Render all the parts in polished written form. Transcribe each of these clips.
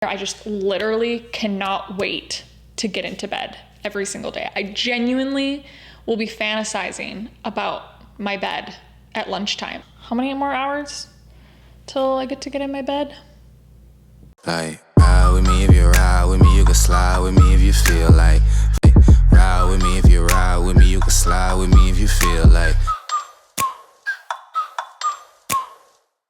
I just literally cannot wait to get into bed every single day. I genuinely will be fantasizing about my bed at lunchtime. How many more hours till I get to get in my bed? Like, ride with me if you ride with me, you can slide with me if you feel like. Ride with me if you ride with me, you can slide with me if you feel like.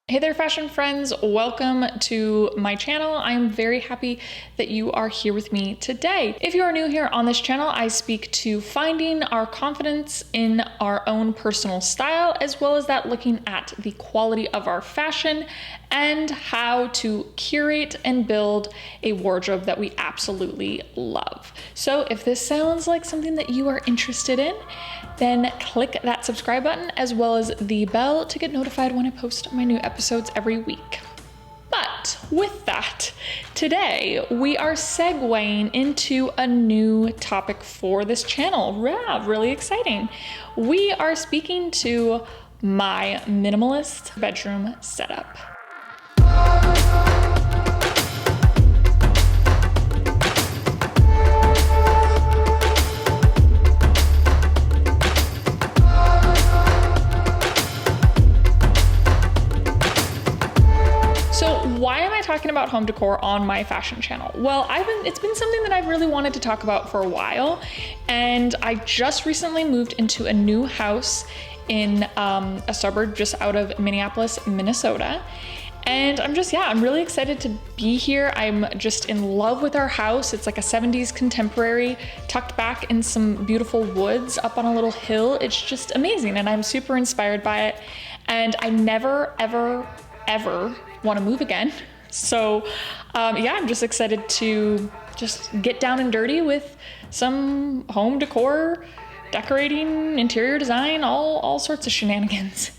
Hey there, fashion friends. Welcome to my channel. I'm very happy that you are here with me today. If you are new here on this channel, I speak to finding our confidence in our own personal style, as well as that looking at the quality of our fashion and how to curate and build a wardrobe that we absolutely love. So if this sounds like something that you are interested in, then click that subscribe button as well as the bell to get notified when I post my new episodes every week. But with that, today we are segueing into a new topic for this channel. Yeah, really exciting. We are speaking to my minimalist bedroom setup. Why am I talking about home decor on my fashion channel? Well, it's been something that I've really wanted to talk about for a while, and I just recently moved into a new house in a suburb just out of Minneapolis, Minnesota. And I'm really excited to be here. I'm just in love with our house. It's like a 70s contemporary tucked back in some beautiful woods up on a little hill. It's just amazing, and I'm super inspired by it. And I never, ever want to move again. So I'm just excited to just get down and dirty with some home decor, decorating, interior design, all sorts of shenanigans.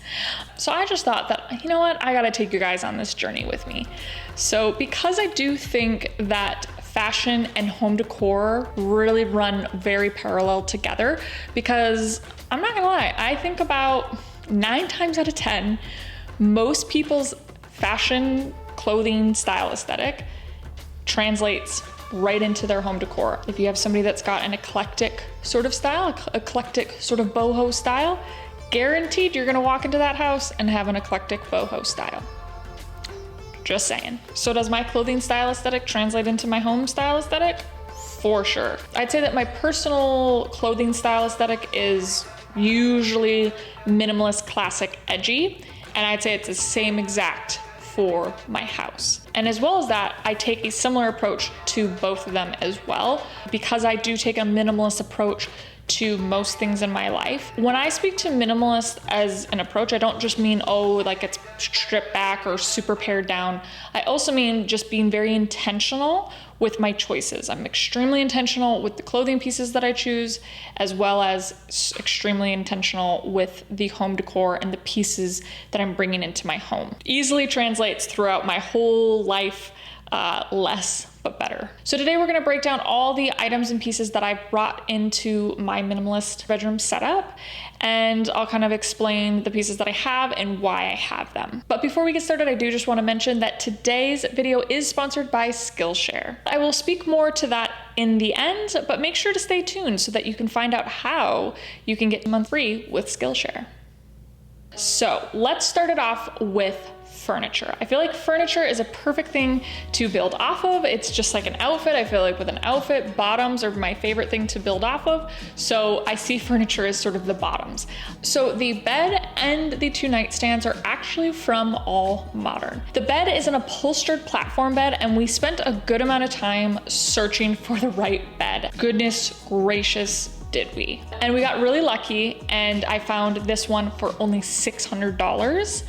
So I just thought that, you know what, I gotta take you guys on this journey with me. So because I do think that fashion and home decor really run very parallel together, because I'm not gonna lie, I think about 9 times out of 10, most people's fashion, clothing, style aesthetic translates right into their home decor. If you have somebody that's got an eclectic sort of style, eclectic sort of boho style, guaranteed you're gonna walk into that house and have an eclectic boho style. Just saying. So does my clothing style aesthetic translate into my home style aesthetic? For sure. I'd say that my personal clothing style aesthetic is usually minimalist, classic, edgy, and I'd say it's the same exact for my house. And as well as that, I take a similar approach to both of them as well, because I do take a minimalist approach to most things in my life. When I speak to minimalist as an approach, I don't just mean, like it's stripped back or super pared down. I also mean just being very intentional with my choices. I'm extremely intentional with the clothing pieces that I choose, as well as extremely intentional with the home decor and the pieces that I'm bringing into my home. Easily translates throughout my whole life, less but better. So today we're gonna break down all the items and pieces that I brought into my minimalist bedroom setup, and I'll kind of explain the pieces that I have and why I have them. But before we get started, I do just wanna mention that today's video is sponsored by Skillshare. I will speak more to that in the end, but make sure to stay tuned so that you can find out how you can get a month free with Skillshare. So let's start it off with furniture. I feel like furniture is a perfect thing to build off of. It's just like an outfit. I feel like with an outfit, bottoms are my favorite thing to build off of. So I see furniture as sort of the bottoms. So the bed and the 2 nightstands are actually from All Modern. The bed is an upholstered platform bed, and we spent a good amount of time searching for the right bed. Goodness gracious, did we? And we got really lucky, and I found this one for only $600.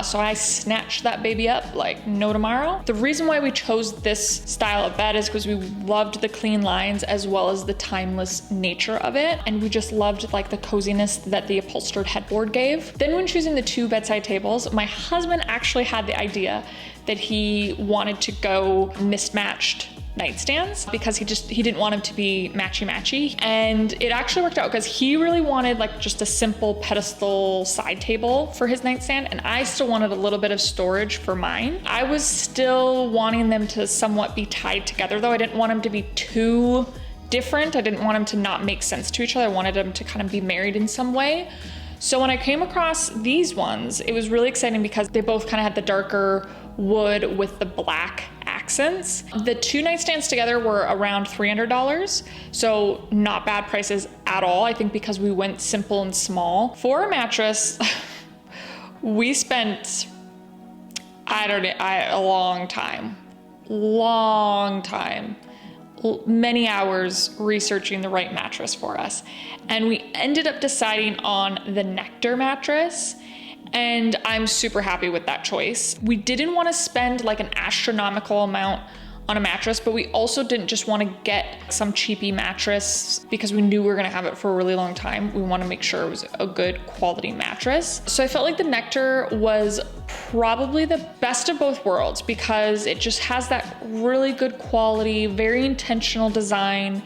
So I snatched that baby up like no tomorrow. The reason why we chose this style of bed is because we loved the clean lines as well as the timeless nature of it. And we just loved like the coziness that the upholstered headboard gave. Then when choosing the 2 bedside tables, my husband actually had the idea that he wanted to go mismatched nightstands because he didn't want them to be matchy-matchy. And it actually worked out because he really wanted like just a simple pedestal side table for his nightstand, and I still wanted a little bit of storage for mine. I was still wanting them to somewhat be tied together though. I didn't want them to be too different. I didn't want them to not make sense to each other. I wanted them to kind of be married in some way. So when I came across these ones, it was really exciting because they both kind of had the darker wood with the black accents. The two nightstands together were around $300, so not bad prices at all. I think because we went simple and small. For a mattress, we spent, a long time, many hours researching the right mattress for us. And we ended up deciding on the Nectar mattress. And I'm super happy with that choice. We didn't want to spend like an astronomical amount on a mattress, but we also didn't just want to get some cheapy mattress because we knew we were going to have it for a really long time. We want to make sure it was a good quality mattress. So I felt like the Nectar was probably the best of both worlds because it just has that really good quality, very intentional design,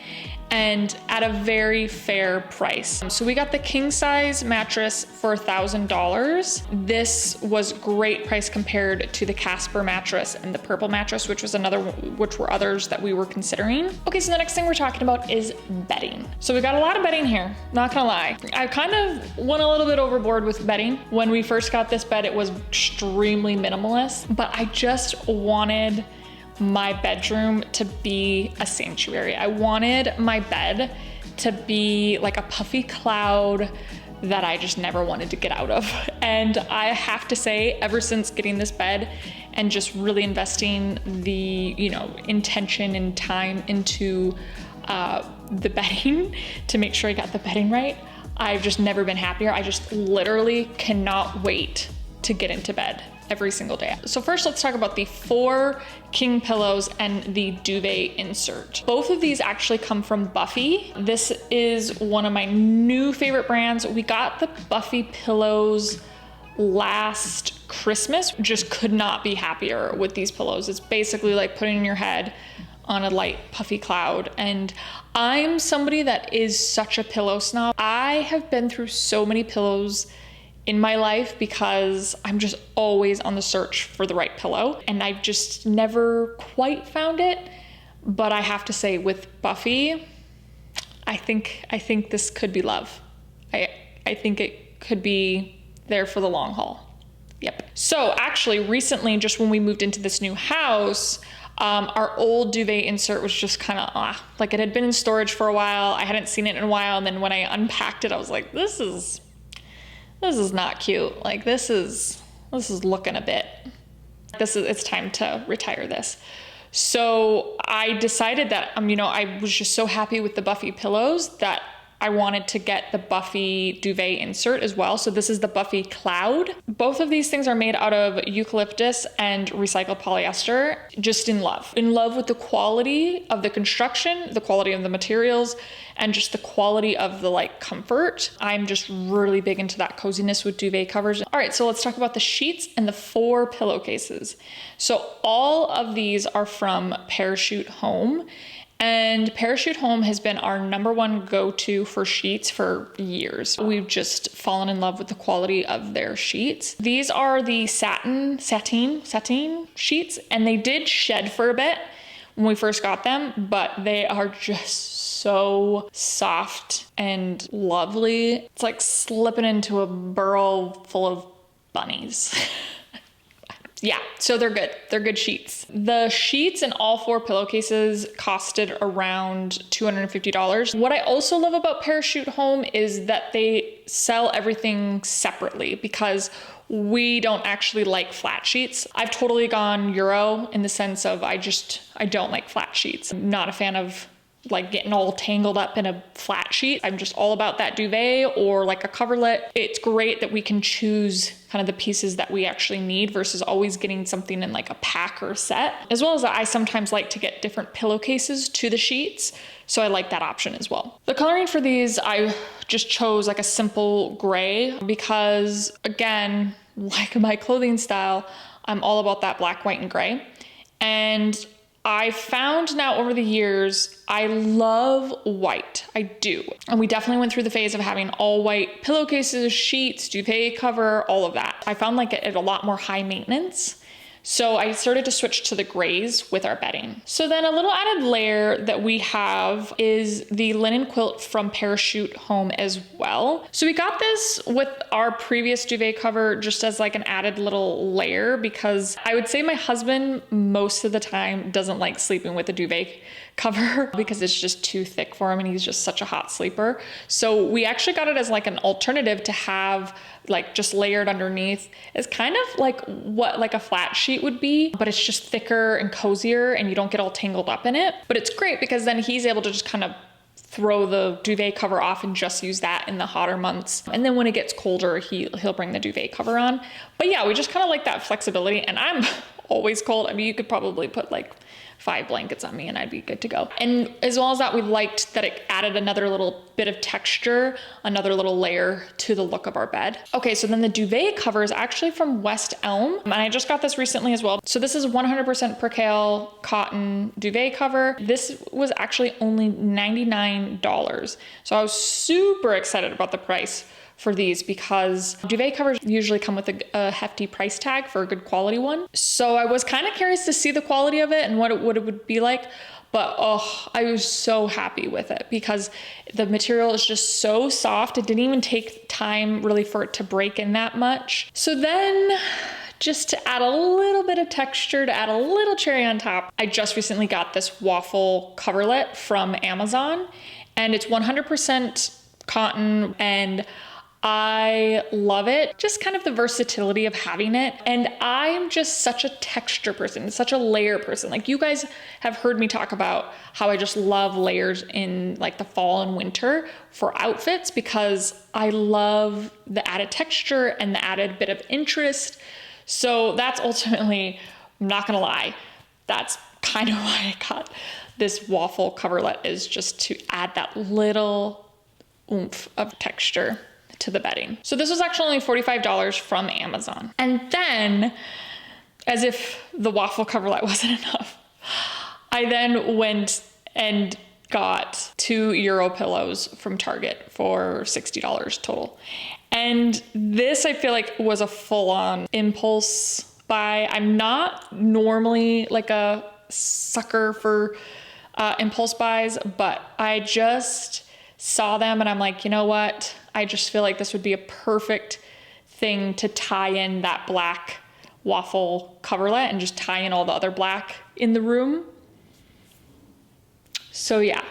and at a very fair price. So we got the king size mattress for $1,000. This was great price compared to the Casper mattress and the purple mattress, which were others that we were considering. Okay, so the next thing we're talking about is bedding. So we got a lot of bedding here, not gonna lie. I kind of went a little bit overboard with bedding. When we first got this bed, it was extremely minimalist, but I just wanted my bedroom to be a sanctuary. I wanted my bed to be like a puffy cloud that I just never wanted to get out of. And I have to say, ever since getting this bed and just really investing the, intention and time into the bedding to make sure I got the bedding right, I've just never been happier. I just literally cannot wait to get into bed every single day. So first, let's talk about the 4 king pillows and the duvet insert. Both of these actually come from Buffy. This is one of my new favorite brands. We got the Buffy pillows last Christmas. Just could not be happier with these pillows. It's basically like putting your head on a light puffy cloud. And I'm somebody that is such a pillow snob. I have been through so many pillows in my life because I'm just always on the search for the right pillow, and I've just never quite found it. But I have to say, with Buffy, I think this could be love. I think it could be there for the long haul. Yep. So actually recently, just when we moved into this new house, our old duvet insert was just kind of like it had been in storage for a while. I hadn't seen it in a while, and then when I unpacked it, I was like, this is not cute. Like this is looking a bit. It's time to retire this. So I decided that, I was just so happy with the Buffy pillows that I wanted to get the Buffy duvet insert as well. So this is the Buffy Cloud. Both of these things are made out of eucalyptus and recycled polyester. Just in love with the quality of the construction, the quality of the materials, and just the quality of the comfort. I'm just really big into that coziness with duvet covers. All right, so let's talk about the sheets and the 4 pillowcases. So all of these are from Parachute Home. And Parachute Home has been our #1 go-to for sheets for years. We've just fallen in love with the quality of their sheets. These are the satin sheets, and they did shed for a bit when we first got them, but they are just so soft and lovely. It's like slipping into a burrow full of bunnies. Yeah, so they're good. They're good sheets. The sheets in all 4 pillowcases costed around $250. What I also love about Parachute Home is that they sell everything separately because we don't actually like flat sheets. I've totally gone Euro in the sense of I don't like flat sheets. I'm not a fan of getting all tangled up in a flat sheet. I'm just all about that duvet or a coverlet. It's great that we can choose kind of the pieces that we actually need versus always getting something in a pack or a set. As well as I sometimes like to get different pillowcases to the sheets. So I like that option as well. The coloring for these, I just chose a simple gray because again, like my clothing style, I'm all about that black, white, and gray. And I found now over the years, I love white. I do. And we definitely went through the phase of having all white pillowcases, sheets, duvet cover, all of that. I found like it a lot more high maintenance. So I started to switch to the grays with our bedding. So then a little added layer that we have is the linen quilt from Parachute Home as well. So we got this with our previous duvet cover just as like an added little layer, because I would say my husband most of the time doesn't like sleeping with a duvet cover because it's just too thick for him and he's just such a hot sleeper. So we actually got it as like an alternative to have like just layered underneath. It's kind of like what like a flat sheet would be, but it's just thicker and cozier and you don't get all tangled up in it. But it's great because then he's able to just kind of throw the duvet cover off and just use that in the hotter months. And then when it gets colder, he'll bring the duvet cover on. But yeah, we just kind of like that flexibility, and I'm always cold. I mean, you could probably put like 5 blankets on me and I'd be good to go. And as well as that, we liked that it added another little bit of texture, another little layer to the look of our bed. Okay, so then the duvet cover is actually from West Elm, and I just got this recently as well. So this is 100% percale cotton duvet cover. This was actually only $99. So I was super excited about the price for these because duvet covers usually come with a hefty price tag for a good quality one. So I was kind of curious to see the quality of it and what it would be like. But oh, I was so happy with it because the material is just so soft. It didn't even take time really for it to break in that much. So then just to add a little bit of texture, to add a little cherry on top, I just recently got this waffle coverlet from Amazon, and it's 100% cotton, and I love it. Just kind of the versatility of having it. And I'm just such a texture person, such a layer person. Like, you guys have heard me talk about how I just love layers in like the fall and winter for outfits, because I love the added texture and the added bit of interest. So that's ultimately, I'm not gonna lie, that's kind of why I got this waffle coverlet, is just to add that little oomph of texture to the bedding. So this was actually only $45 from Amazon. And then, as if the waffle coverlet wasn't enough, I then went and got 2 Euro pillows from Target for $60 total. And this, I feel like, was a full-on impulse buy. I'm not normally like a sucker for impulse buys, but I just saw them and I'm like, you know what? I just feel like this would be a perfect thing to tie in that black waffle coverlet and just tie in all the other black in the room. So yeah.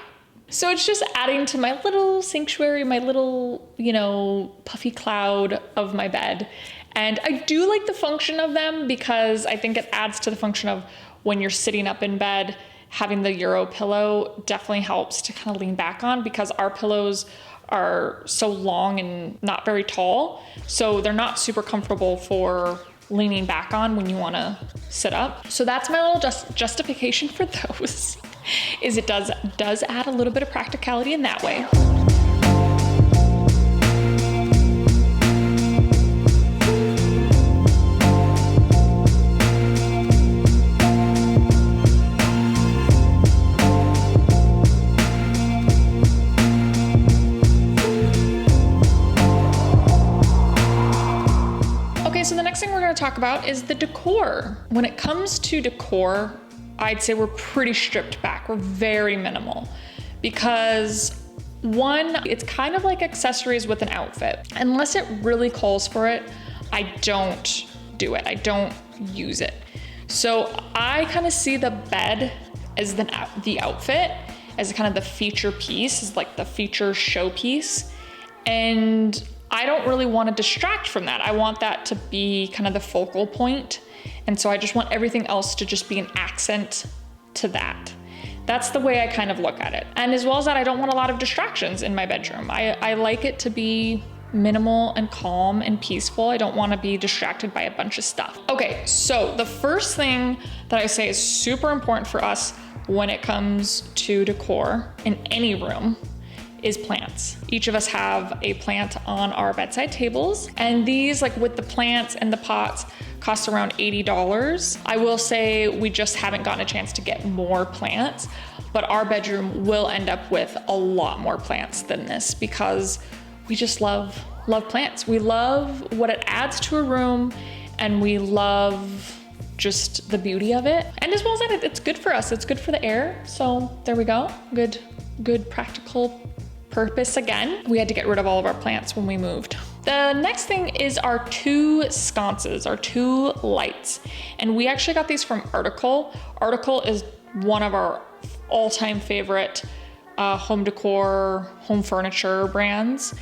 So it's just adding to my little sanctuary, my little, you know, puffy cloud of my bed. And I do like the function of them because I think it adds to the function of when you're sitting up in bed, having the Euro pillow definitely helps to kind of lean back on, because our pillows are so long and not very tall. So they're not super comfortable for leaning back on when you want to sit up. So that's my little justification for those, is it does add a little bit of practicality in that way. So the next thing we're going to talk about is the decor. When it comes to decor, I'd say we're pretty stripped back. We're very minimal, because one, it's kind of like accessories with an outfit. Unless it really calls for it, I don't do it. I don't use it. So I kind of see the bed as the outfit, as kind of the feature piece, as like the feature showpiece. And I don't really want to distract from that. I want that to be kind of the focal point. And so I just want everything else to just be an accent to that. That's the way I kind of look at it. And as well as that, I don't want a lot of distractions in my bedroom. I like it to be minimal and calm and peaceful. I don't want to be distracted by a bunch of stuff. Okay, so the first thing that I say is super important for us when it comes to decor in any room is plants. Each of us have a plant on our bedside tables, and these, like with the plants and the pots, cost around $80. I will say we just haven't gotten a chance to get more plants, but our bedroom will end up with a lot more plants than this because we just love plants. We love what it adds to a room, and we love just the beauty of it. And as well as that, it's good for us. It's good for the air. So there we go. Good practical purpose again. We had to get rid of all of our plants when we moved. The next thing is our 2 sconces, our 2 lights. And we actually got these from Article. Article is one of our all-time favorite home decor, home furniture brands.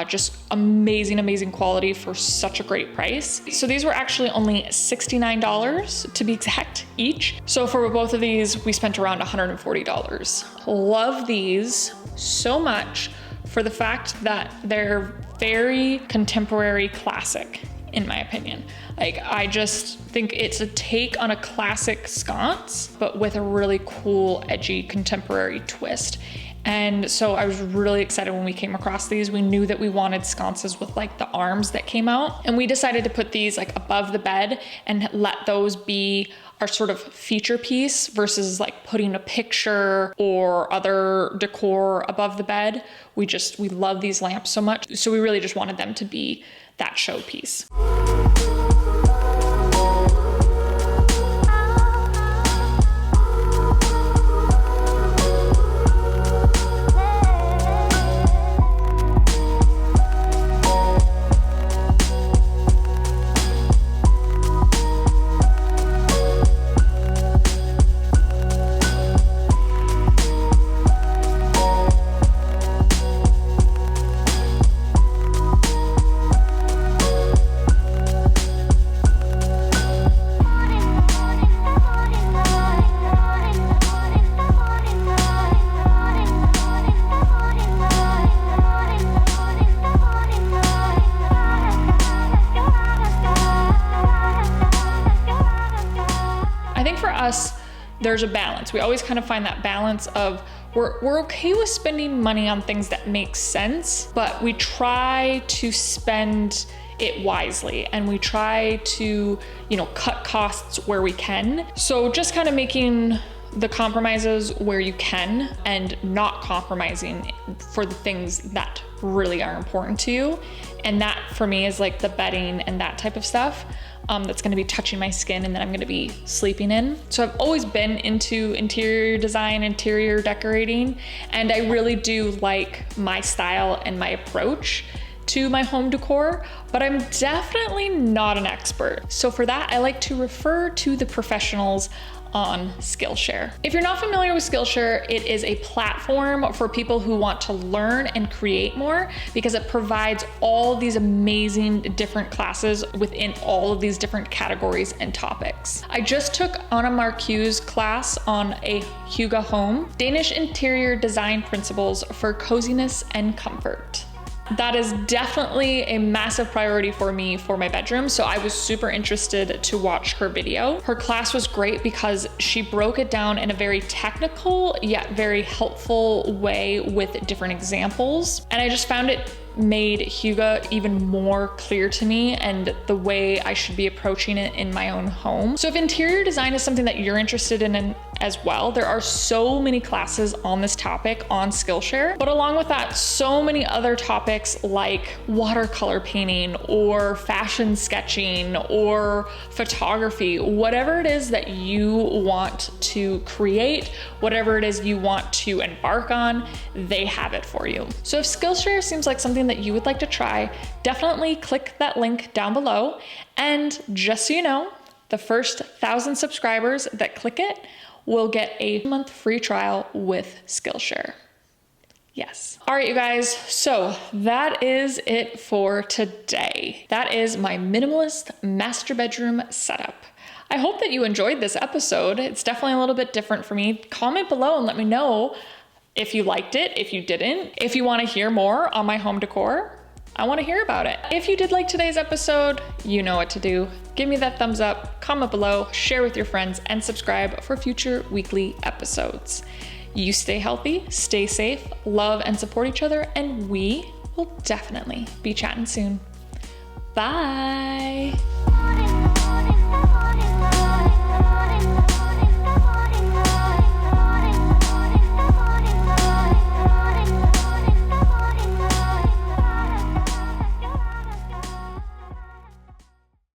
Just amazing quality for such a great price. So these were actually only $69 to be exact each. So for both of these, we spent around $140. Love these so much for the fact that they're very contemporary classic, in my opinion. Like, I just think it's a take on a classic sconce, but with a really cool, edgy, contemporary twist. And so I was really excited when we came across these. We knew that we wanted sconces with like the arms that came out, and we decided to put these like above the bed and let those be our sort of feature piece versus like putting a picture or other decor above the bed. We love these lamps so much. So we really just wanted them to be that showpiece. There's a balance. We always kind of find that balance of we're okay with spending money on things that make sense, but we try to spend it wisely, and we try to, cut costs where we can. So just kind of making the compromises where you can and not compromising for the things that really are important to you. And that for me is like the bedding and that type of stuff. That's gonna be touching my skin and that I'm gonna be sleeping in. So I've always been into interior design, interior decorating, and I really do like my style and my approach to my home decor, but I'm definitely not an expert. So for that, I like to refer to the professionals on Skillshare. If you're not familiar with Skillshare, it is a platform for people who want to learn and create more, because it provides all these amazing different classes within all of these different categories and topics. I just took Anna Marcu's class on a Hygge Home, Danish interior design principles for coziness and comfort. That is definitely a massive priority for me for my bedroom, so I was super interested to watch her video. Her class was great because she broke it down in a very technical yet very helpful way with different examples, and I just found it made Hygge even more clear to me and the way I should be approaching it in my own home. So if interior design is something that you're interested in as well, there are so many classes on this topic on Skillshare, but along with that, so many other topics like watercolor painting or fashion sketching or photography, whatever it is that you want to create, whatever it is you want to embark on, they have it for you. So if Skillshare seems like something that you would like to try, definitely click that link down below. And just so you know, the first 1,000 subscribers that click it will get a month free trial with Skillshare. Yes. All right, you guys. So that is it for today. That is my minimalist master bedroom setup. I hope that you enjoyed this episode. It's definitely a little bit different for me. Comment below and let me know if you liked it, if you didn't. If you want to hear more on my home decor, I want to hear about it. If you did like today's episode, you know what to do. Give me that thumbs up, comment below, share with your friends, and subscribe for future weekly episodes. You stay healthy, stay safe, love and support each other, and we will definitely be chatting soon. Bye.